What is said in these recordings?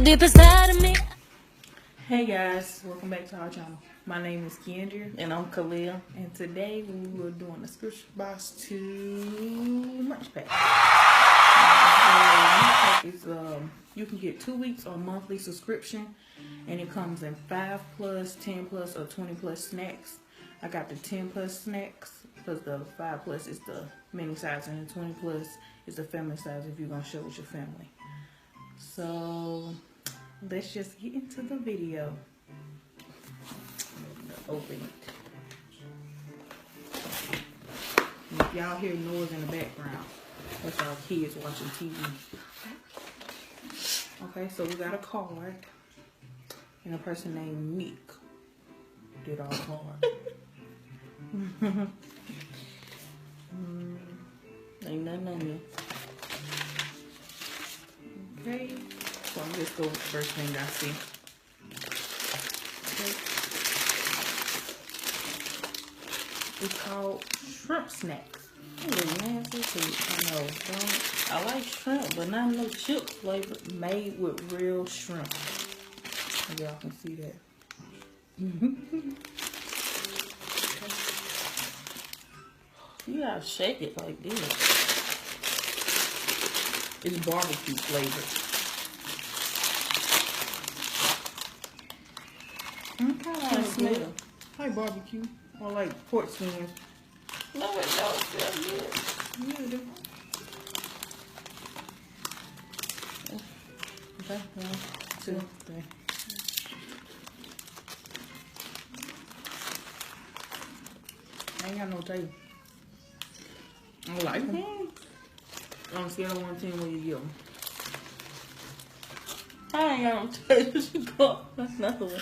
deep inside of me. Hey guys, welcome back to our channel. My name is Keandria And I'm Khalila. and today we were doing a subscription box to MUNCHPAK. MUNCHPAK is you can get 2 weeks or monthly subscription, and it comes in 5 plus, 10 plus, or 20 plus snacks. I got the 10 plus snacks because the 5 plus is the mini size and the 20 plus is the family size if you're gonna share with your family. So let's just get into the video. Open it. And if y'all hear noise in the background, that's our kids watching TV. Okay, so we got a card and a person named Meek did our card. Ain't nothing on there. Okay, so I'm just going with the first thing I see. Okay. It's called shrimp snacks. Ooh, nasty too. I know. I like shrimp, but not no chip flavor. Made with real shrimp. Y'all can see that. You gotta shake it like this. It's barbecue flavored. Kind of smell. Like barbecue or like pork skins. No, it don't feel good. Yeah, it do. Okay, 1, 2, 3. I ain't got no taste. I like them. On a scale of 1 to 10, what you give them? I ain't got no taste. You go. That's another one.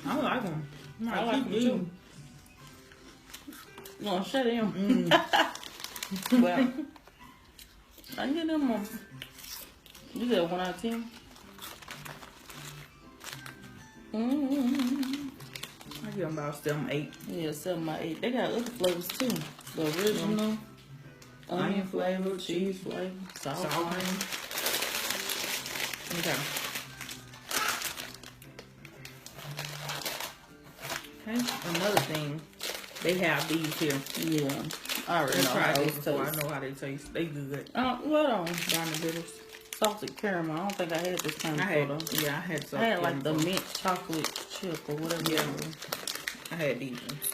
I like them. I like them too. You gonna shut him? Well, I get them on. You said 1 out of 10? I give them about 7, 8. Yeah, 7 by 8. They got other flavors too. The original, onion flavor, cheese flavor, sour cream. Okay. Okay. Another thing, they have these here. Yeah, I already I know tried how these those before. I taste. know how they taste. They good. What on? Brownie bitters. Salted caramel. I don't think I had this kind I of had, photo. yeah, I had some. I had like the mint chocolate chip or whatever. Yeah. It was. I had these ones.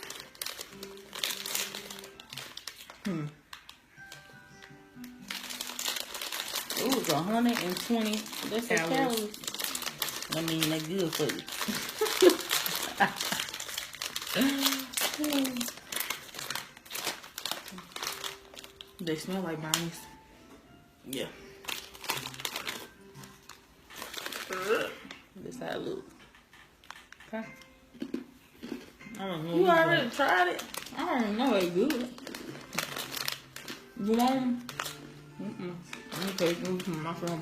It was 120. That's the calories. I mean, they good for you. They smell like brownies. Yeah. This how it look. Okay. I don't know. You already tried it? I don't know. They good. You want them? Let me take these from my phone.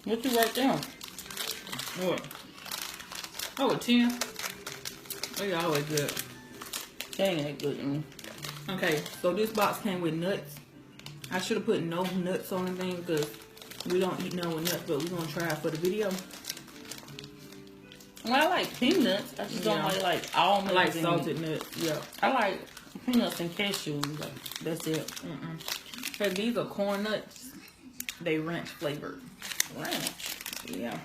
What you write down? What? Oh, a 10? They always good. They ain't that good to me. Okay, so this box came with nuts. I should have put no nuts on the thing because we don't eat none with nuts, but we're going to try it for the video. Well, I like peanuts. I just don't like I almonds. like and- salted nuts. Yeah. I like peanuts and cashews. Like, that's it. Hey, these are corn nuts. They ranch flavored. Ranch. Yeah.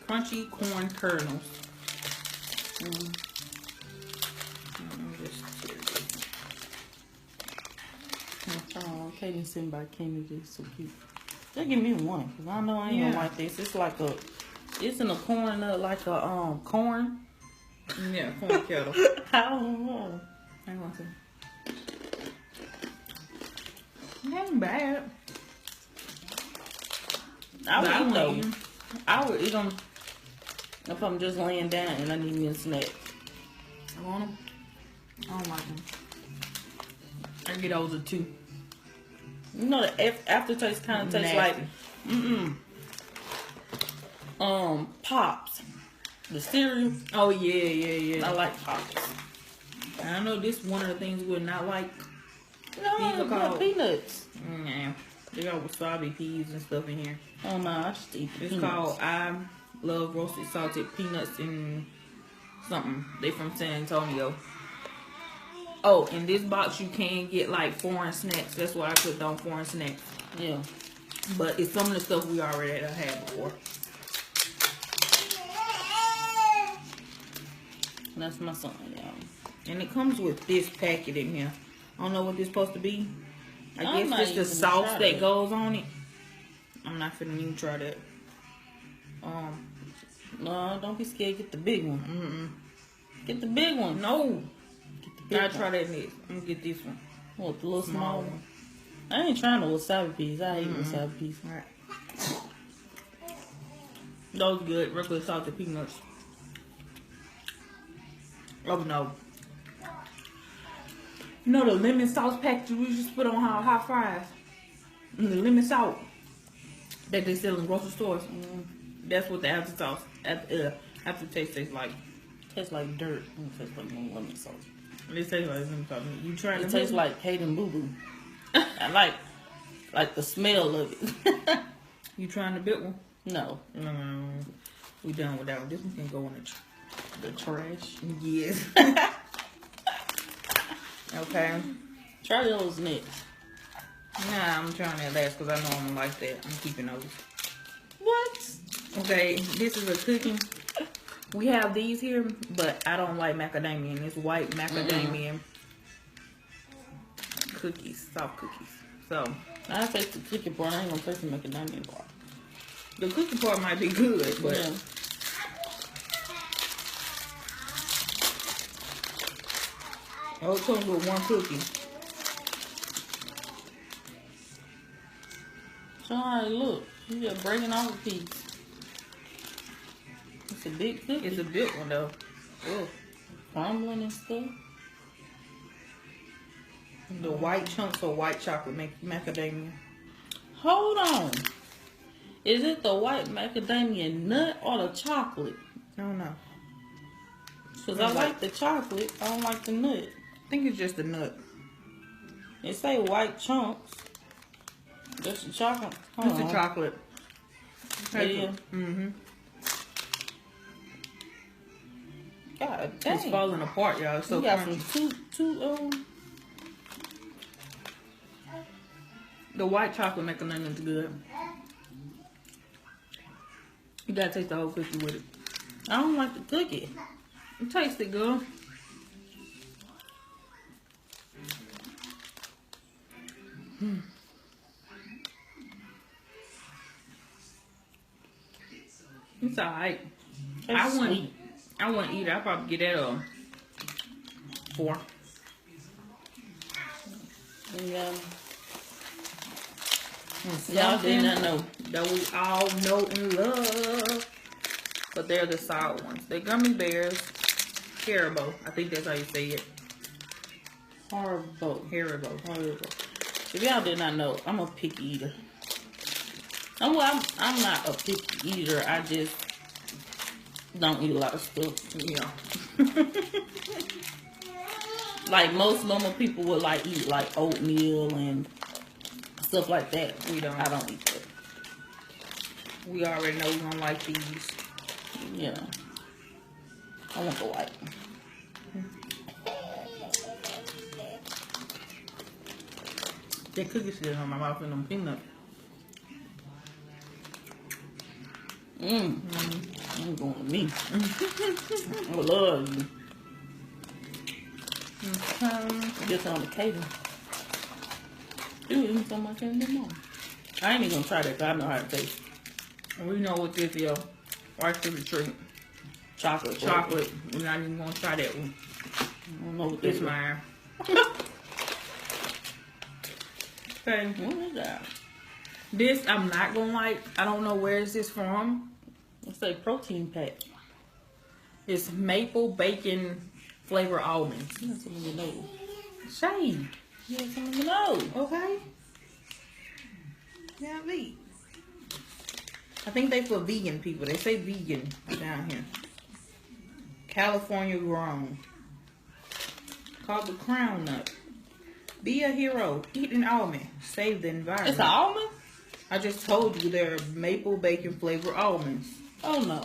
Crunchy corn kernels. Oh, Katie sitting by Kenny, just so cute. Just give me one, cause I know I ain't gonna like this. It's like a, it's in a corn nut, like a corn. Yeah, corn kettle. I don't know. I want to. It ain't bad. I would eat them. I would eat them if I'm just laying down and I need me a snack. I want them. I don't like them. I get those a 2. You know, the aftertaste kind of tastes like, Pops. The cereal. Oh, yeah. I like Pops. I know this one of the things we're not like. These are called peanuts. Nah, they got wasabi peas and stuff in here. Oh no, I just eat the It's peanuts. called I Love Roasted Salted Peanuts and something. They from San Antonio. Oh, in this box you can get like foreign snacks. That's why I put on foreign snacks. Yeah. But it's some of the stuff we already had before. That's my son, y'all. And it comes with this packet in here. I don't know what this supposed to be. I I'm not guess it's the even sauce try that that. goes on it. I'm not finna even try that. No, don't be scared. Get the big one. Get the big one. No. Get the big I'll one. try that next. I'm gonna get this one. What, the little small one. one? I ain't trying the wasabi peas. I hate wasabi peas. Alright. Those good. Regular salted peanuts. Oh no. You know the lemon sauce package we just put on hot fries? And the lemon salt that they sell in grocery stores. That's what the aftertaste tastes like. Tastes like dirt. It tastes like no lemon sauce. It tastes like lemon sauce. You trying It to tastes like Hayden Boo Boo. I like the smell of it. You trying the big one? No. We done with that one. This one can go in The trash. Yes. Okay. Try those next. Nah, I'm trying that last because I know I'm like that. I'm keeping those. What? Okay, this is a cookie. We have these here, but I don't like macadamia. And it's white macadamia cookies, soft cookies. So I taste the cookie part. I ain't gonna taste the macadamia part. the cookie part might be good, but Yeah. oh, it comes with one cookie. So alright, look. You just breaking off a piece. It's a big cookie. It's a big one though. Ugh. Crumbling and stuff. The white chunks of white chocolate macadamia. Hold on. Is it the white macadamia nut or the chocolate? I don't know. Because I like the chocolate. I don't like the nut. I think it's just the nut. It say white chunks. That's the chocolate. Hold It's the on. chocolate. Yeah. Mm-hmm. God dang. It's falling apart, y'all. It's so You got crunchy. some two The white chocolate macadamia is good. You gotta taste the whole cookie with it. I don't like the cookie. You taste it, girl. It's alright. It's sweet. I wouldn't eat it. I'd probably get that 4. Yeah. Y'all did not know. that we all know and love. But they're the sour ones. They're gummy bears. Haribo. I think that's how you say it. Horrible. Haribo. If y'all did not know, I'm a picky eater. I'm not a picky eater. I just don't eat a lot of stuff. Yeah. Like most normal people would like eat like oatmeal and stuff like that. We don't. I don't eat that. We already know we don't like these. Yeah. I want the white. That cookie still on my mouth and them peanuts. I'm going to me. I love you. Just on the catering. Dude, even something I can't do more. I ain't even gonna try that because I know how to taste. We know what this is. Rice Krispie treat. Chocolate. Chocolate. We're not even gonna try that one. I don't know what this It's is. mine. Okay. What is that? This I'm not gonna like. I don't know where is this from. It's a protein pack. It's maple bacon flavor almonds. You have something to know. Shade. You have something to know. Okay. Yeah, me. I think they for vegan people. They say vegan down here. California grown. Called the crown nut. Be a hero. Eat an almond. Save the environment. It's an almond? I just told you they're maple bacon flavored almonds. Oh no.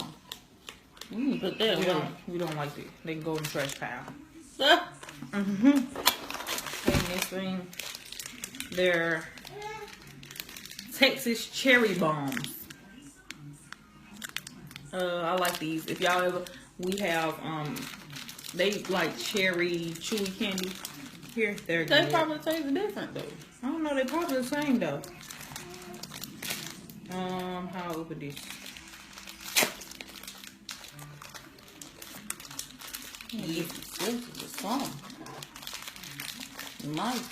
You can put that away. We don't like it. They can go in the trash pile. Mm-hmm. And this thing, they're Texas cherry bombs. I like these. If y'all ever, we have they like cherry chewy candy. Here, they're They good. probably taste different though. I don't know. They probably the same though. How I open this? Yeah. This is something. Nice.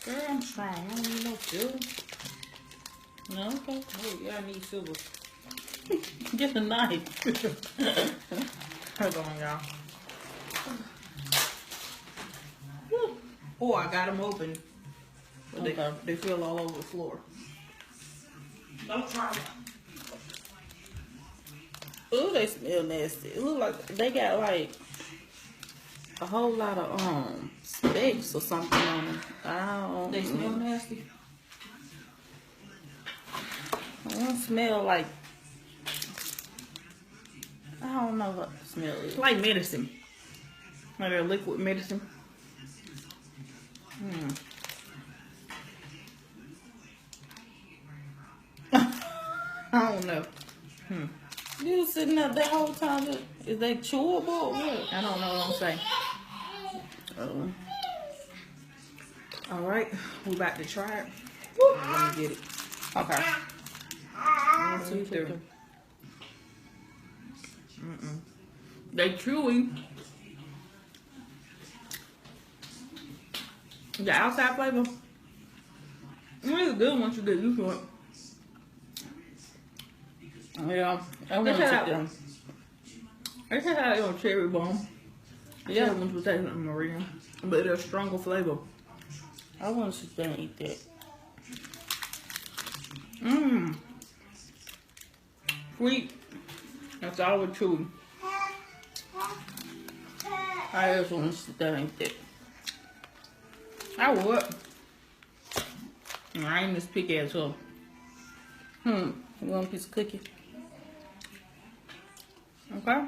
Girl, I'm strong. I don't need no silver. No, okay. Oh yeah, I need silver. Get the knife. Hold on, y'all. Oh, I got them open. But Okay. they fell all over the floor. Don't try it. Ooh, they smell nasty. It look like they got like a whole lot of specks or something on them. I don't. They smell nasty. They don't smell like. I don't know what the smell is. It's like medicine. Like they're liquid medicine. I don't know. You was sitting there that whole time. Is they chewable or what? I don't know what I'm saying. All right, we about to try it. Let me get it. Okay. 1, 2, 3. They chewy. The outside flavor. It's good once you get used to it. Yeah. I want They to said sit that down. They said how they on cherry bomb. Yeah. The ones with that Maria, but they're stronger flavor. I want to sit down and eat that. Sweet. That's all we're chewing. I just want to sit down and eat that. I would. I ain't this picky as well. You want a piece of cookie? Okay.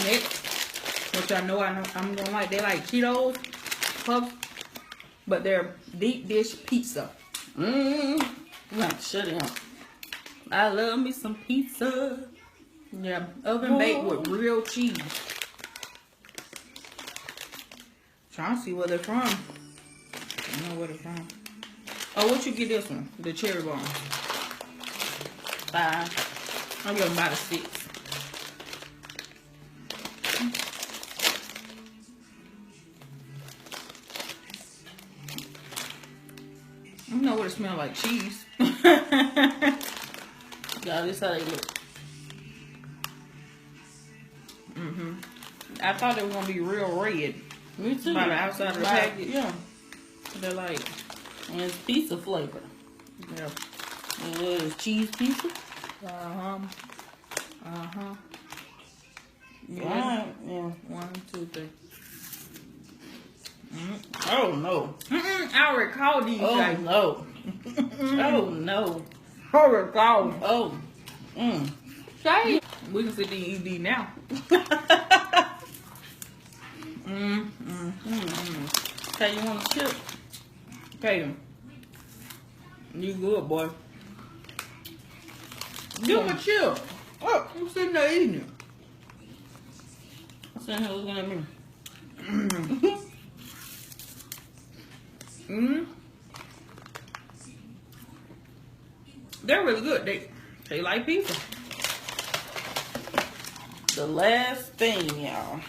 Next, which I know I'm gonna like. They like Cheetos, Puffs, but they're deep dish pizza. Like, shut it up. I love me some pizza. Yeah, oven baked with real cheese. Trying to see where they're from. I don't know where they're from. Oh, what you get this one? The cherry bomb. 5. I'll give them about a 6. I don't know what it smells like. Cheese. Yeah, this how they look. I thought they were gonna be real red. Me too. By the outside of the package. Yeah. They're like, And it's pizza flavor. yeah. And what is cheese pizza? Yeah. Right. Yeah. 1, 2, 3. Oh no. I recall these Oh guys. no. Oh no. I recall. Oh. Say, we can sit there and eat these now. Okay, you want a chip? Okay, you good, boy. Give him a chip. Oh, I'm sitting there eating it. I'm sitting here looking at me. They're really good. They like pizza. The last thing, y'all.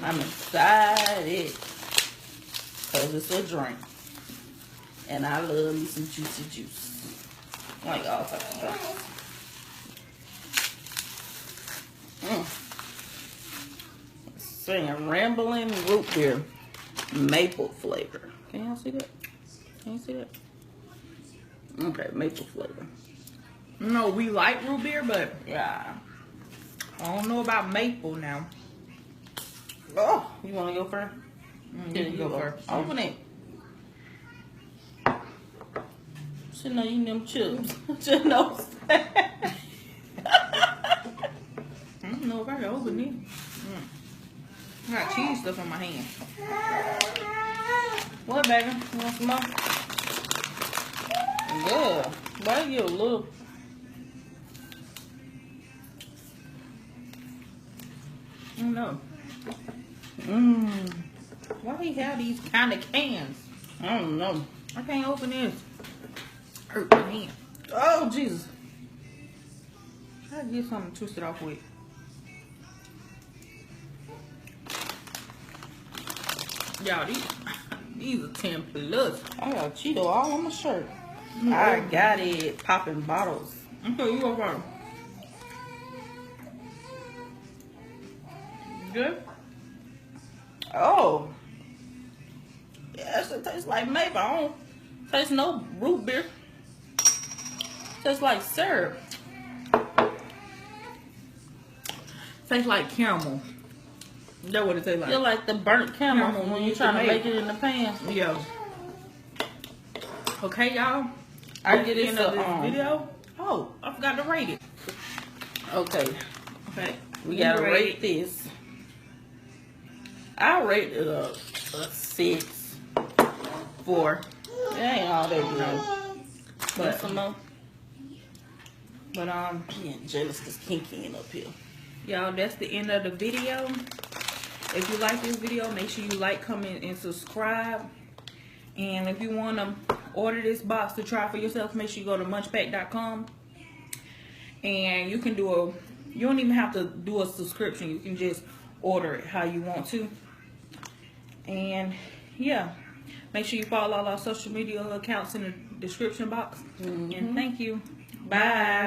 I'm excited. Because it's a drink. And I love me some juicy juice. Like all types of drinks. Saying rambling root beer. Maple flavor. Can y'all see that? Can you see that? Okay, maple flavor. No, we like root beer, but Yeah. I don't know about maple now. Oh, you want to go first? You can go first. Open it. Shouldn't know eating them chips. Just know. I don't know if I can open it. I got cheese stuff in my hand. What, baby? You want some more? Yeah. Why you a little? I don't know. Why he have these kind of cans? I don't know. I can't open this. Hurt my hand. Oh, Jesus. I gotta get something to twist it off with. Y'all, these are 10 plus. I got Cheeto all on my shirt. I got it. Popping bottles. Okay, you go first. Good? Oh. Yes, it tastes like maple. I don't taste no root beer. Tastes like syrup. Tastes like caramel. That's what it tastes like. Feel like the burnt caramel when you're trying to make it in the pan. Yeah. Okay, y'all. I get it End to of this video. Oh, I forgot to rate it. Okay. Okay. We gotta rate this. I rate it a 6. 4. It ain't all that good. But Some more. But I'm getting jealous because Kinky ain't up here. y'all, that's the end of the video. If you like this video, make sure you like, comment, and subscribe. And if you want to order this box to try for yourself, make sure you go to MUNCHPAK.com. And you can do you don't even have to do a subscription. You can just order it how you want to. And yeah, make sure you follow all our social media accounts in the description box. And thank you. Bye.